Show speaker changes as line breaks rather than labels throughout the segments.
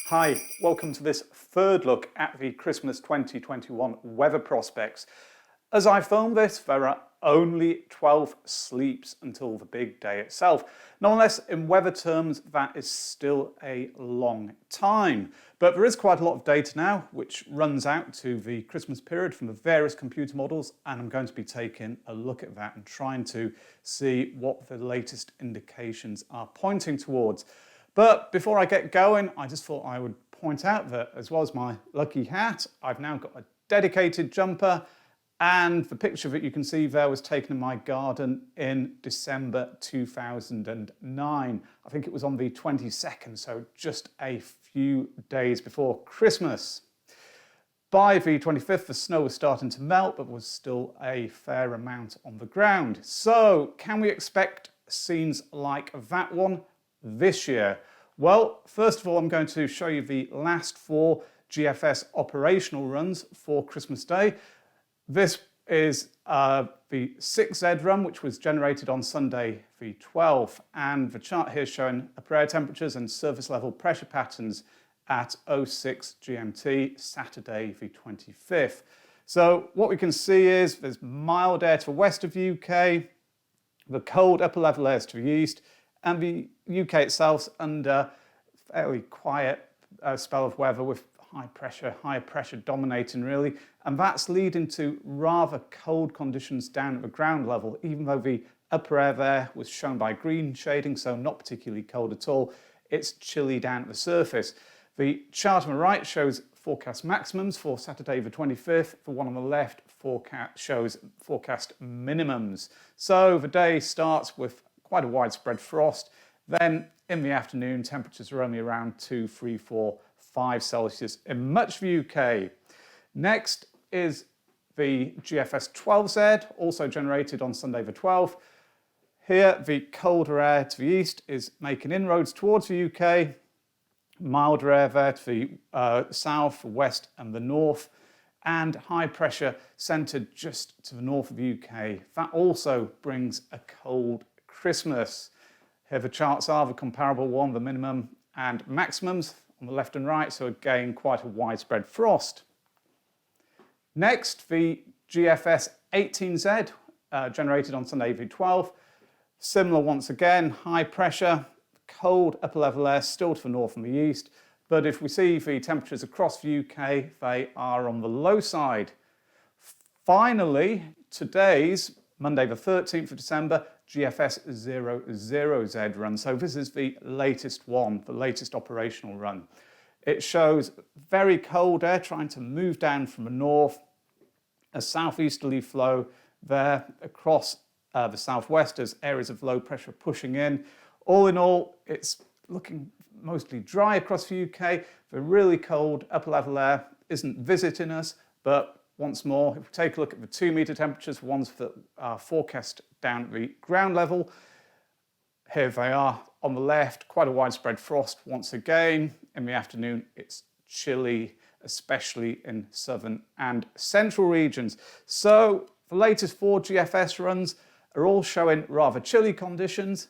Hi, welcome to this third look at the Christmas 2021 weather prospects. As I film this, there are only 12 sleeps until the big day itself. Nonetheless, in weather terms, that is still a long time. But there is quite a lot of data now, which runs out to the Christmas period from the various computer models, and I'm going to be taking a look at that and trying to see what the latest indications are pointing towards. But before I get going, I just thought I would point out that as well as my lucky hat, I've now got a dedicated jumper, and the picture that you can see there was taken in my garden in December 2009. I think it was on the 22nd, so just a few days before Christmas. By the 25th, the snow was starting to melt, but was still a fair amount on the ground. So, can we expect scenes like that one this year? Well, first of all, I'm going to show you the last 4 GFS operational runs for Christmas Day. This is the 6Z run, which was generated on Sunday the 12th, and the chart here is showing upper air temperatures and surface level pressure patterns at 06 GMT, Saturday the 25th. So what we can see is there's mild air to the west of the UK, the cold upper level airs to the east, and the UK itself's under a fairly quiet spell of weather with higher pressure dominating really, and that's leading to rather cold conditions down at the ground level, even though the upper air there was shown by green shading, so not particularly cold at all. It's chilly down at the surface. The chart on the right shows forecast maximums for Saturday the 25th. The one on the left shows forecast minimums. So the day starts with quite a widespread frost. Then in the afternoon, temperatures are only around 2, 3, 4, 5 Celsius in much of the UK. Next is the GFS 12Z, also generated on Sunday the 12th. Here, the colder air to the east is making inroads towards the UK. Milder air there to the south, the west and the north, and high pressure centred just to the north of the UK. That also brings a cold Christmas. Here the charts are the comparable one, the minimum and maximums on the left and right, so again quite a widespread frost. Next, the GFS 18Z, generated on Sunday the 12th. Similar once again, high pressure, cold upper level air still to the north and the east, but if we see the temperatures across the UK, they are on the low side. Finally, today's Monday the 13th of December, GFS 00Z run. So this is the latest one, the latest operational run. It shows very cold air trying to move down from the north, a southeasterly flow there across the southwest as areas of low pressure pushing in. All in all, it's looking mostly dry across the UK. The really cold upper level air isn't visiting us, but once more, if we take a look at the 2 metre temperatures, the ones that are forecast down at the ground level, here they are on the left, quite a widespread frost once again. In the afternoon, it's chilly, especially in southern and central regions. So the latest 4 GFS runs are all showing rather chilly conditions.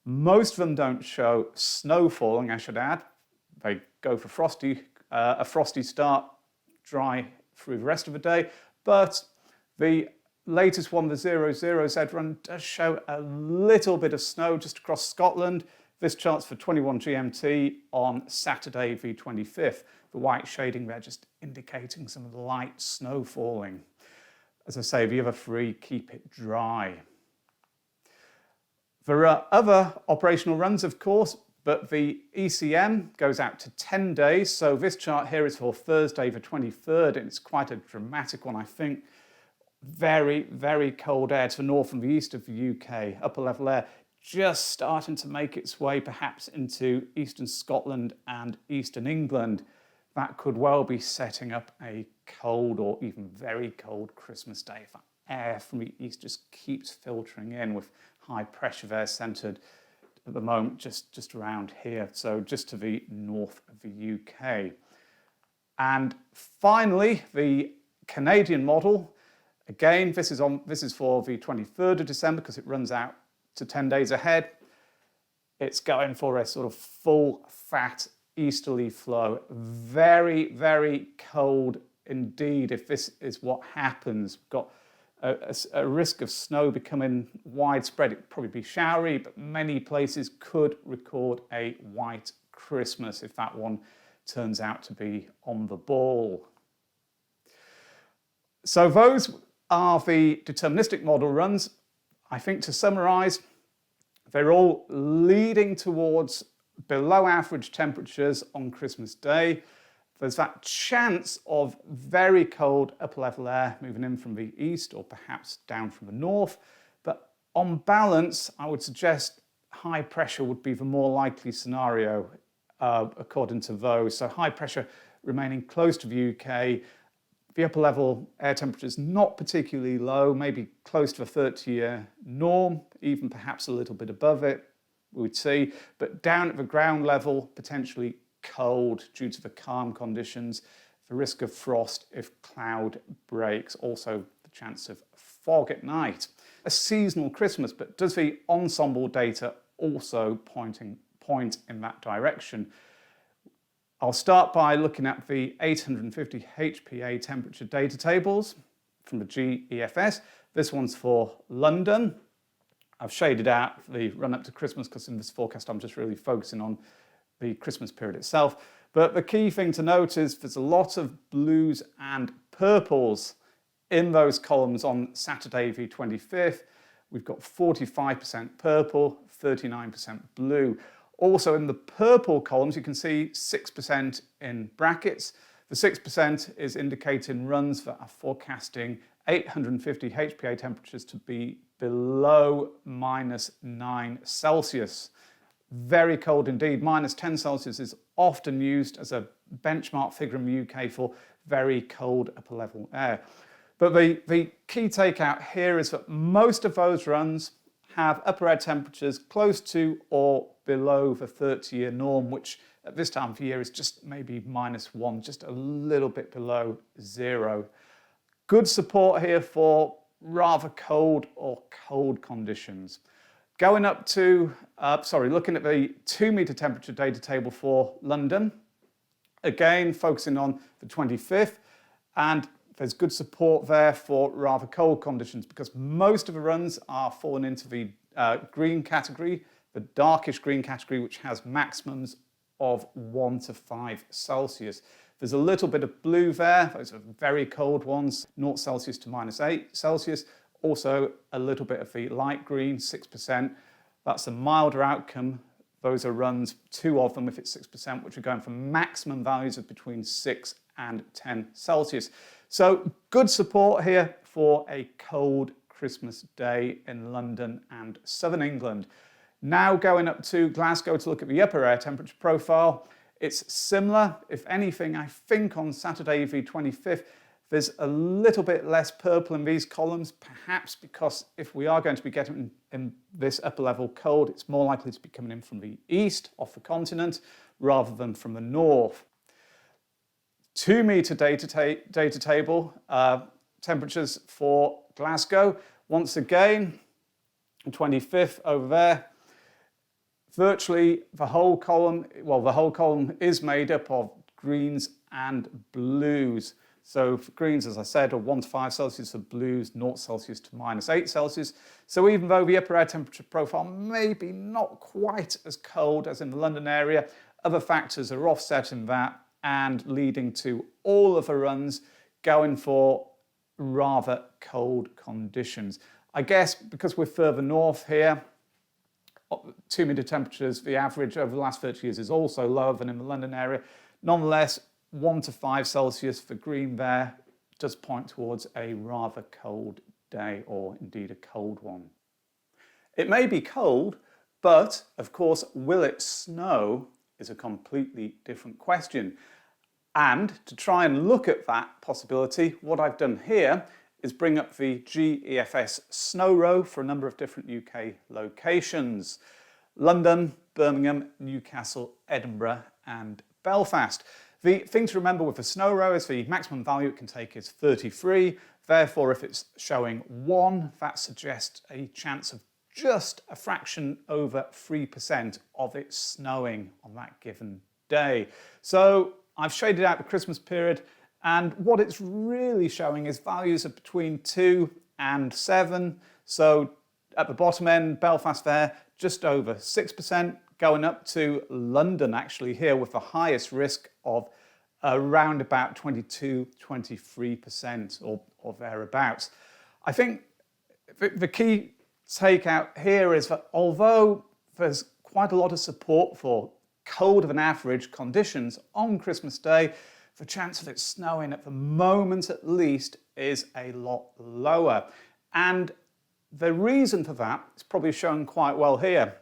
Most of them don't show snow falling, I should add. They go for a frosty start, dry through the rest of the day, but the latest one, the 00Z run, does show a little bit of snow just across Scotland. This chart's for 21 GMT on Saturday the 25th. The white shading there just indicating some light snow falling. As I say, the other 3 keep it dry. There are other operational runs, of course, but the ECM goes out to 10 days. So this chart here is for Thursday the 23rd, and it's quite a dramatic one, I think. Very, very cold air to the north and the east of the UK. Upper level air just starting to make its way perhaps into eastern Scotland and eastern England. That could well be setting up a cold or even very cold Christmas Day. If that air from the east just keeps filtering in with high pressure there centred at the moment just around here, so just to the north of the UK. And finally, the Canadian model. Again, this is for the 23rd of December because it runs out to 10 days ahead. It's going for a sort of full fat easterly flow. Very, very cold indeed if this is what happens. We've got a risk of snow becoming widespread. It would probably be showery, but many places could record a white Christmas if that one turns out to be on the ball. So those are the deterministic model runs. I think to summarise, they're all leading towards below average temperatures on Christmas Day. There's that chance of very cold upper level air moving in from the east or perhaps down from the north. But on balance, I would suggest high pressure would be the more likely scenario according to those. So high pressure remaining close to the UK. The upper level air temperature is not particularly low, maybe close to a 30-year norm, even perhaps a little bit above it, we would see. But down at the ground level, potentially cold due to the calm conditions, the risk of frost if cloud breaks, also the chance of fog at night. A seasonal Christmas, but does the ensemble data also point in that direction? I'll start by looking at the 850 HPA temperature data tables from the GEFS. This one's for London. I've shaded out the run up to Christmas because in this forecast I'm just really focusing on the Christmas period itself. But the key thing to note is there's a lot of blues and purples in those columns on Saturday the 25th. We've got 45% purple, 39% blue. Also in the purple columns, you can see 6% in brackets. The 6% is indicating runs that are forecasting 850 HPA temperatures to be below -9 Celsius. Very cold indeed. -10 Celsius is often used as a benchmark figure in the UK for very cold upper level air. But the key takeout here is that most of those runs have upper air temperatures close to or below the 30-year norm, which at this time of year is just maybe -1, just a little bit below 0. Good support here for rather cold or cold conditions. Going up to, looking at the 2-metre temperature data table for London, again focusing on the 25th, and there's good support there for rather cold conditions because most of the runs are falling into the green category, the darkish green category, which has maximums of 1 to 5 Celsius. There's a little bit of blue there. Those are very cold ones, 0 Celsius to -8 Celsius. Also a little bit of the light green, 6%. That's a milder outcome. Those are runs, 2 of them if it's 6%, which are going from maximum values of between 6 and 10 Celsius. So good support here for a cold Christmas day in London and southern England. Now going up to Glasgow to look at the upper air temperature profile. It's similar. If anything, I think on Saturday the 25th, there's a little bit less purple in these columns, perhaps because if we are going to be getting in this upper level cold, it's more likely to be coming in from the east, off the continent, rather than from the north. 2-metre data table, temperatures for Glasgow. Once again, 25th over there. Virtually the whole column is made up of greens and blues. So for greens, as I said, are 1 to 5 Celsius, for blues, 0 Celsius to -8 Celsius. So even though the upper air temperature profile may be not quite as cold as in the London area, other factors are offsetting that and leading to all of the runs going for rather cold conditions. I guess because we're further north here, 2-metre temperatures, the average over the last 30 years is also lower than in the London area. Nonetheless, 1 to 5 Celsius for green there does point towards a rather cold day, or indeed a cold one. It may be cold, but of course, will it snow is a completely different question. And to try and look at that possibility, what I've done here is bring up the GEFS snow row for a number of different UK locations. London, Birmingham, Newcastle, Edinburgh and Belfast. The thing to remember with the snow row is the maximum value it can take is 33. Therefore, if it's showing 1, that suggests a chance of just a fraction over 3% of it snowing on that given Day. So I've shaded out the Christmas period, and what it's really showing is values of between 2 and 7. So at the bottom end, Belfast there, just over 6%, going up to London actually here with the highest risk of around about 22, 23% or thereabouts. I think the key takeout here is that although there's quite a lot of support for colder than average conditions on Christmas Day, the chance of it snowing at the moment at least is a lot lower. And the reason for that is probably shown quite well here.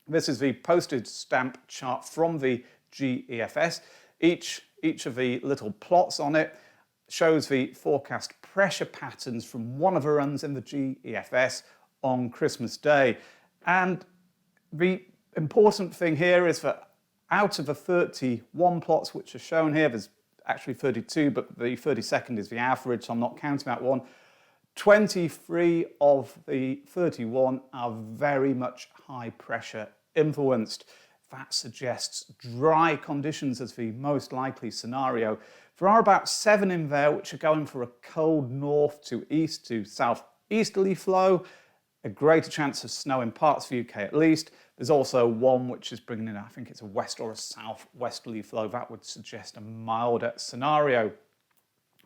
This is the postage stamp chart from the GEFS. Each of the little plots on it shows the forecast pressure patterns from one of the runs in the GEFS on Christmas Day. And the important thing here is that out of the 31 plots which are shown here, there's actually 32, but the 32nd is the average, so I'm not counting that one. 23 of the 31 are very much high pressure influenced. That suggests dry conditions as the most likely scenario. There are about 7 in there which are going for a cold north to east to southeasterly flow, a greater chance of snow in parts of the UK at least. There's also one which is bringing in, I think it's a west or a southwesterly flow. That would suggest a milder scenario.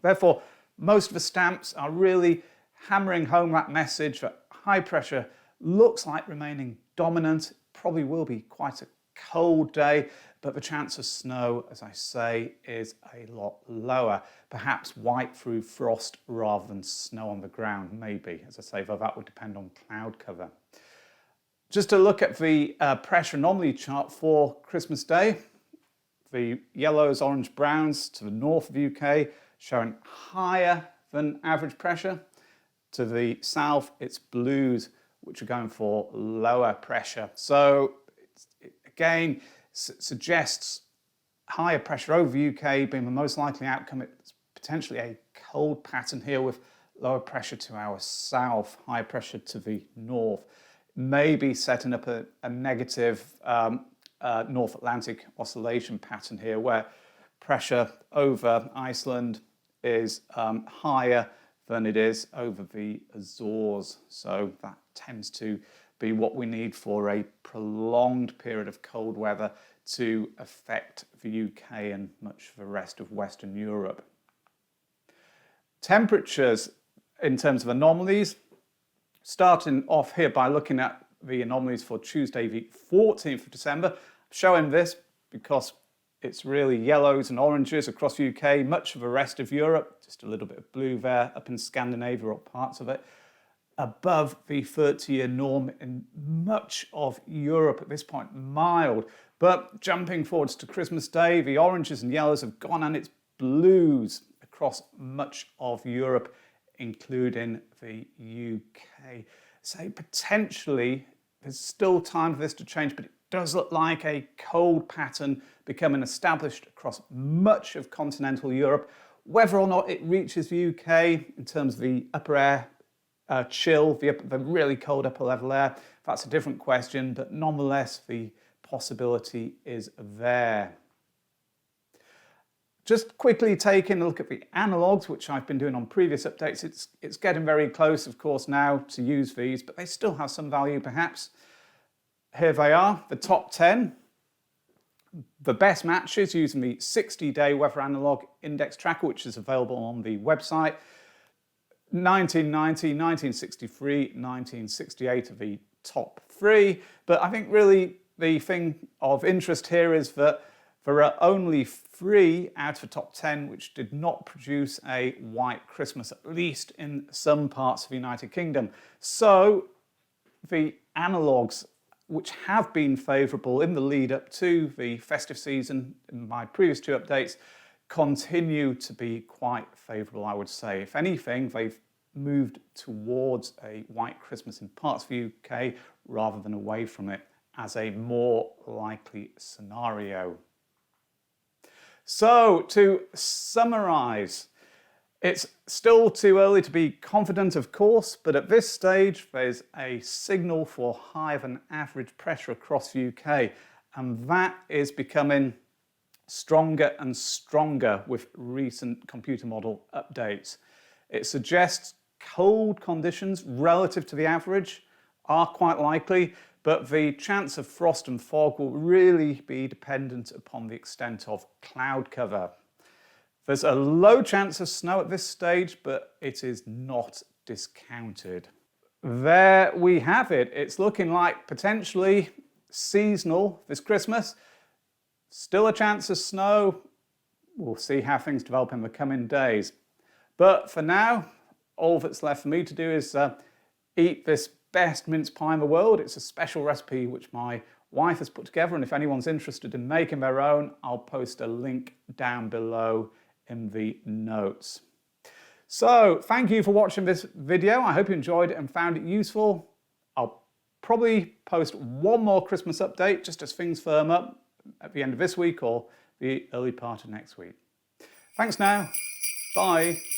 Therefore, most of the stamps are really hammering home that message that high pressure looks like remaining dominant. Probably will be quite a cold day, but the chance of snow, as I say, is a lot lower. Perhaps white through frost rather than snow on the ground, maybe. As I say, though that would depend on cloud cover. Just to look at the pressure anomaly chart for Christmas Day, the yellows, orange, browns to the north of the UK showing higher than average pressure. To the south, it's blues, which are going for lower pressure. So it again suggests higher pressure over the UK being the most likely outcome. It's potentially a cold pattern here with lower pressure to our south, higher pressure to the north. Maybe setting up a negative North Atlantic oscillation pattern here where pressure over Iceland is higher than it is over the Azores. So that tends to be what we need for a prolonged period of cold weather to affect the UK and much of the rest of Western Europe. Temperatures in terms of anomalies, starting off here by looking at the anomalies for Tuesday the 14th of December. I'm showing this because it's really yellows and oranges across the UK, much of the rest of Europe, just a little bit of blue there, up in Scandinavia or parts of it, above the 30-year norm in much of Europe at this point, mild. But jumping forwards to Christmas Day, the oranges and yellows have gone and it's blues across much of Europe, including the UK. So potentially, there's still time for this to change, but it does look like a cold pattern becoming established across much of continental Europe. Whether or not it reaches the UK in terms of the upper air chill, the really cold upper level air, that's a different question, but nonetheless, the possibility is there. Just quickly taking a look at the analogues, which I've been doing on previous updates. It's getting very close, of course, now to use these, but they still have some value perhaps. Here they are, the top 10. The best matches using the 60-day weather analog index tracker, which is available on the website. 1990, 1963, 1968 are the top 3. But I think really the thing of interest here is that there are only 3 out of the top 10 which did not produce a white Christmas, at least in some parts of the United Kingdom. So the analogues which have been favourable in the lead up to the festive season in my previous 2 updates continue to be quite favourable, I would say. If anything, they've moved towards a white Christmas in parts of the UK rather than away from it as a more likely scenario. So, to summarise, it's still too early to be confident, of course, but at this stage there's a signal for higher than average pressure across the UK, and that is becoming stronger and stronger with recent computer model updates. It suggests cold conditions relative to the average are quite likely, but the chance of frost and fog will really be dependent upon the extent of cloud cover. There's a low chance of snow at this stage, but it is not discounted. There we have it. It's looking like potentially seasonal this Christmas. Still a chance of snow. We'll see how things develop in the coming days. But for now, all that's left for me to do is eat this best mince pie in the world. It's a special recipe which my wife has put together, and if anyone's interested in making their own, I'll post a link down below in the notes. So thank you for watching this video. I hope you enjoyed it and found it useful. I'll probably post one more Christmas update just as things firm up at the end of this week or the early part of next week. Thanks now. Bye.